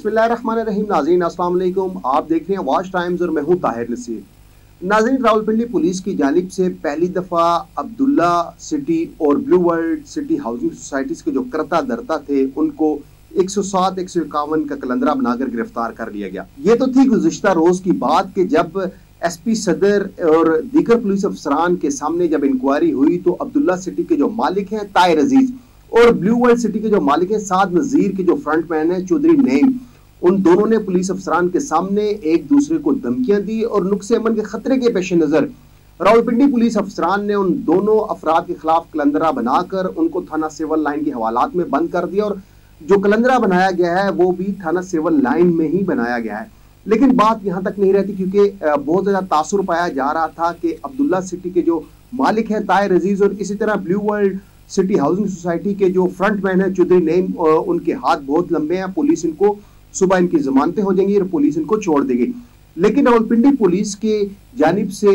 बिस्मिल्लाहिर्रहमानिर्रहीम। नाज़रीन अस्सलाम वालेकुम। आप देख रहे हैं वॉच टाइम्स और मैं हूं ताहिर नसीर। नाज़रीन, रावलपिंडी पुलिस की जानिब से पहली दफ़ा अब्दुल्ला सिटी और blue world city housing societies के जो करता दरता थे उनको 107 151 का कलंदरा बनाकर गिरफ्तार कर लिया गया। ये तो थी गुज़िश्ता रोज की बात कि जब SP सदर और दीगर पुलिस अफसरान के सामने जब इंक्वायरी हुई तो अब्दुल्ला सिटी के जो मालिक हैं ताहिर अजीज और ब्लू वर्ल्ड सिटी के जो मालिक हैं साद नजीर के जो फ्रंटमैन है चौधरी नईम, उन दोनों ने पुलिस अफसरान के सामने एक दूसरे को धमकियां दी और नुक्से अमन के खतरे के पेश नजर रावलपिंडी पुलिस अफसरान ने उन दोनों अफराद के खिलाफ कलंदरा बनाकर उनको थाना सिविल लाइन के हवालात में बंद कर दिया और जो कलंदरा बनाया गया है वो भी थाना सिविल लाइन में ही बनाया गया है। लेकिन बात यहाँ तक नहीं रहती क्योंकि बहुत ज्यादा तासुर पाया जा रहा था कि अब्दुल्ला सिटी के जो मालिक है ताहिर अजीज और इसी तरह blue world city housing Society के जो फ्रंटमैन है चौधरी नईम, उनके हाथ बहुत लंबे हैं। पुलिस इनको सुबह इनकी जमानतें हो जाएंगी और पुलिस इनको छोड़ देगी। लेकिन रावलपिंडी पुलिस के जानिब से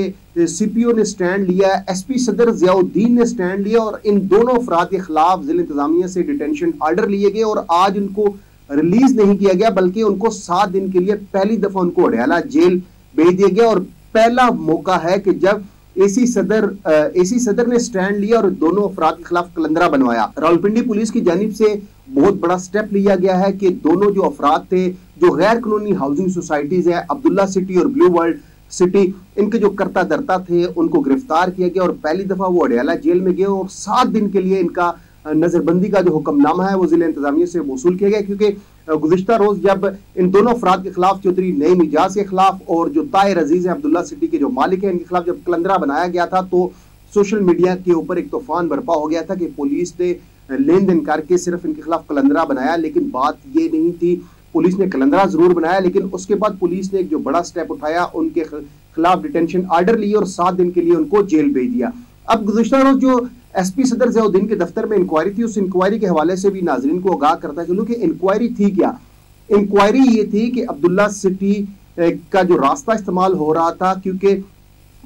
CPO ने स्टैंड लिया, SP सदर जियाउद्दीन ने स्टैंड लिया और इन दोनों अफराद के खिलाफ जिला इंतजामिया से डिटेंशन ऑर्डर लिए गए और आज उनको रिलीज नहीं किया गया बल्कि उनको 7 दिन के लिए पहली दफा उनको अडयाला जेल भेज दिया गया। और पहला मौका है कि जब AC सदर ने स्टैंड लिया और दोनों अफराद के खिलाफ कलंदरा बनवाया। रावलपिंडी पुलिस की जानिब से बहुत बड़ा स्टेप लिया गया है कि दोनों जो अफराद थे जो गैर कानूनी हाउसिंग सोसाइटीज है अब्दुल्ला सिटी और ब्लू वर्ल्ड सिटी, इनके जो करता दरता थे उनको गिरफ्तार किया गया और पहली दफा वो अडयाला जेल में गए और 7 दिन के लिए इनका नजरबंदी का जो हुक्मनामा है वो जिला इंतजामिया से वसूल किया गया। क्योंकि गुज़िश्ता रोज जब इन दोनों अफराद के खिलाफ चौधरी नईम इजाज के खिलाफ और जो ताहिर अजीज है अब्दुल्ला सिटी के जो मालिक है इनके खिलाफ जब कलंदरा बनाया गया था तो सोशल मीडिया के ऊपर एक तूफान बर्पा हो गया था कि पुलिस ने लेन देन करके सिर्फ इनके खिलाफ कलंदरा बनाया। लेकिन बात ये नहीं थी, पुलिस ने कलंदरा जरूर बनाया लेकिन उसके बाद पुलिस ने एक जो बड़ा स्टेप उठाया, उनके खिलाफ डिटेंशन ऑर्डर लिए और 7 दिन के लिए उनको जेल भेज दिया। अब गुज़िश्ता रोज जो SP सदर जियाउद्दीन के दफ्तर में इंक्वायरी थी, उस इंक्वायरी के हवाले से भी नाजरीन को आगाह करता चलूं कि इंक्वायरी थी क्या। इंक्वायरी ये थी कि अब्दुल्ला सिटी का जो रास्ता इस्तेमाल हो रहा था, क्योंकि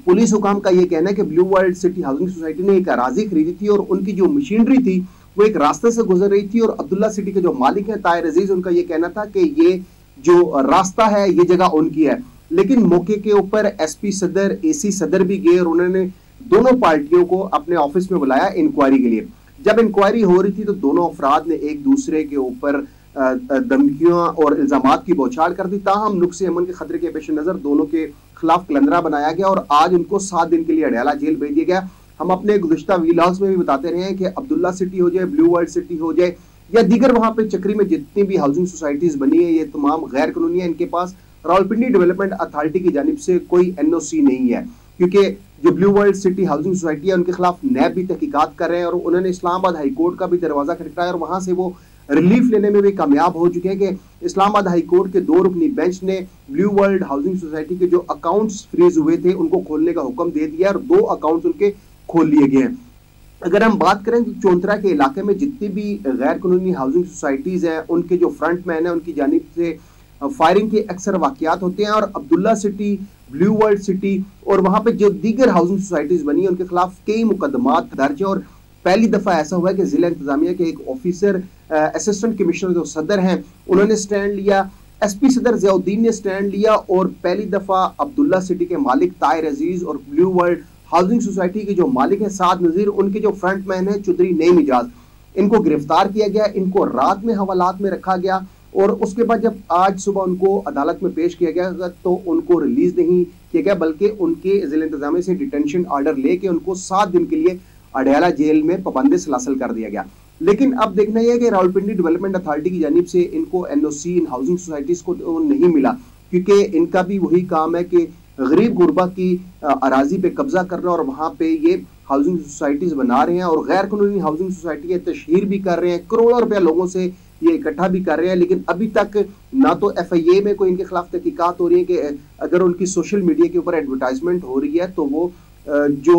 पुलिस हुकाम का ये कहना है कि blue world city housing society ने एक अराजी खरीदी थी और उनकी जो मशीनरी थी वो एक रास्ते से गुजर रही थी और अब्दुल्ला सिटी के जो मालिक हैं ताहिर अजीज, उनका ये कहना था कि ये जो रास्ता है ये जगह उनकी है। लेकिन मौके के ऊपर SP सदर AC सदर भी गए और उन्होंने दोनों पार्टियों को अपने ऑफिस में बुलाया इंक्वायरी के लिए। जब इंक्वायरी हो रही थी तो दोनों अफराद ने एक दूसरे के ऊपर धमकियां और इल्जामात की बौछार कर दी। ताहम नुक्से अमन के खतरे के पेश नजर दोनों के खिलाफ कलंदरा बनाया गया और आज उनको 7 दिन के लिए अडयाला जेल भेज दिया गया। हम अपने गुज़िश्ता व्लॉग्स में भी बताते रहे हैं कि अब्दुल्ला सिटी हो जाए, ब्लू वर्ल्ड सिटी हो जाए या दीगर वहां पे चक्री में जितनी भी हाउसिंग सोसाइटीज बनी है ये तमाम गैर कानूनी है। इनके पास रावलपिंडी डेवलपमेंट अथॉरिटी की जानिब से कोई NOC नहीं है, क्योंकि जो blue world city housing society है उनके खिलाफ नैब भी तहकीकात कर रहे हैं और उन्होंने इस्लामाबाद हाई कोर्ट का भी दरवाजा खटखटाया और वहां से वो रिलीफ लेने में भी कामयाब हो चुके हैं कि इस्लामाबाद हाई कोर्ट के 2 रुकनी बेंच ने ब्लू वर्ल्ड हाउसिंग सोसाइटी के जो अकाउंट्स फ्रीज हुए थे उनको खोलने का हुक्म दे दिया और 2 अकाउंट्स उनके खोल लिए गए हैं। अगर हम बात करें तो चौंतरा के इलाके में जितनी भी गैर कानूनी हाउसिंग सोसाइटीज हैं उनके जो फ्रंटमैन है उनकी जानिब से फायरिंग के अक्सर वाकयात होते हैं और Abdullah city, blue world city और वहां पे जो दीगर हाउसिंग सोसाइटीज बनी है उनके खिलाफ कई मुकदमात दर्ज है। और पहली दफा ऐसा हुआ है कि जिला इंतजामिया के एक ऑफिसर असिस्टेंट कमिश्नर जो सदर हैं उन्होंने स्टैंड लिया, SP सदर जियाउद्दीन ने स्टैंड लिया और पहली दफा अब्दुल्ला सिटी के मालिक ताहिर अजीज और ब्लू वर्ल्ड हाउसिंग सोसाइटी के जो मालिक है साद नजीर, उनके जो फ्रंटमैन है चौधरी नईम इजाज, इनको गिरफ्तार किया गया। इनको रात में हवालात में रखा गया और उसके बाद जब आज सुबह उनको अदालत में पेश किया गया तो उनको रिलीज नहीं किया गया बल्कि उनके जिला इंतजामिया से डिटेंशन ऑर्डर लेके उनको 7 दिन के लिए अडयाला जेल में पाबंदी सलासल कर दिया गया। लेकिन अब देखना यह है कि रावलपिंडी डेवलपमेंट अथॉरिटी की जानिब से इनको NOC इन हाउसिंग सोसाइटीज को नहीं मिला, क्योंकि इनका भी वही काम है कि गरीब गुरबा की अराजी पे कब्जा करना और वहां पे ये हाउसिंग सोसाइटीज बना रहे हैं और गैर कानूनी हाउसिंग सोसाइटी तशहीर भी कर रहे हैं, करोड़ों रुपया लोगों से ये इकट्ठा भी कर रहे हैं। लेकिन अभी तक ना तो FIA में कोई इनके खिलाफ तहकीकात हो रही है कि अगर उनकी सोशल मीडिया के ऊपर एडवर्टाइजमेंट हो रही है तो वो जो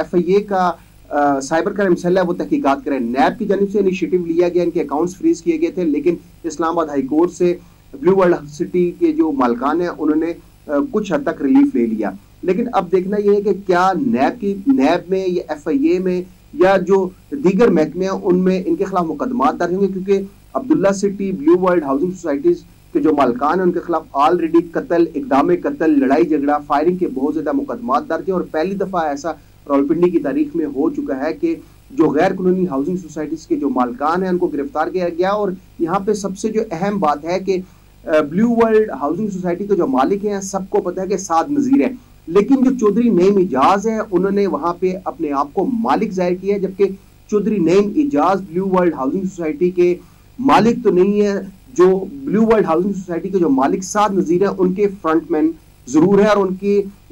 FIA का साइबर क्राइम सेल है वो तहकीकात करें। नैब की जानिब से इनिशिएटिव लिया गया, इनके अकाउंट्स फ्रीज किए गए थे, लेकिन इस्लामाबाद हाई कोर्ट से ब्लू वर्ल्ड सिटी के जो मालकान है उन्होंने कुछ हद तक रिलीफ ले लिया। लेकिन अब देखना यह है कि क्या नैब में या FIA में या जो दीगर महकमे हैं उनमें इनके खिलाफ मुकदमात दर्ज होंगे, क्योंकि Abdullah city, blue World housing societies के जो मालकान है उनके खिलाफ ऑलरेडी कत्ल, इक़दाम कत्ल, लड़ाई झगड़ा, फायरिंग के बहुत ज्यादा मुकदमात दर्ज है। और पहली दफा ऐसा रावलपिंडी की तारीख में हो चुका है कि जो गैर कानूनी हाउसिंग सोसाइटीज के जो मालकान हैं उनको गिरफ्तार किया गया। और यहाँ पे सबसे जो अहम बात है कि ब्लू वर्ल्ड हाउसिंग सोसाइटी के जो मालिक हैं सबको पता है कि साद नजीर है, लेकिन जो चौधरी नईम इजाज है उन्होंने वहां पे अपने आप को मालिक जाहिर किया है, जबकि Chaudhary Naeem Ijaz Blue World Housing Society के मालिक तो नहीं है। जो ब्लू वर्ल्ड हाउसिंग सोसाइटी के जो मालिक साद नजीर है उनके फ्रंटमैन जरूर है और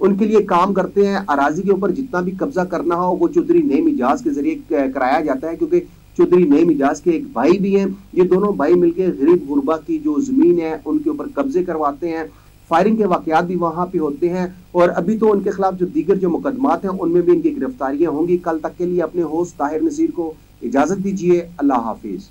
उनके लिए काम करते हैं। अराजी के ऊपर जितना भी कब्जा करना हो वो चौधरी नईम इजाज के जरिए कराया जाता है, क्योंकि चौधरी नईम इजाज के एक भाई भी हैं। ये दोनों भाई मिलकर गरीब गुरबा की जो जमीन है उनके ऊपर कब्जे करवाते हैं। फायरिंग के वाकयात भी वहां पे होते हैं और अभी तो उनके खिलाफ जो दीगर जो मुकदमात हैं उनमें भी इनकी गिरफ्तारियां होंगी। कल तक के लिए अपने होस्ट ताहिर नसीर को इजाजत दीजिए। अल्लाह हाफिज।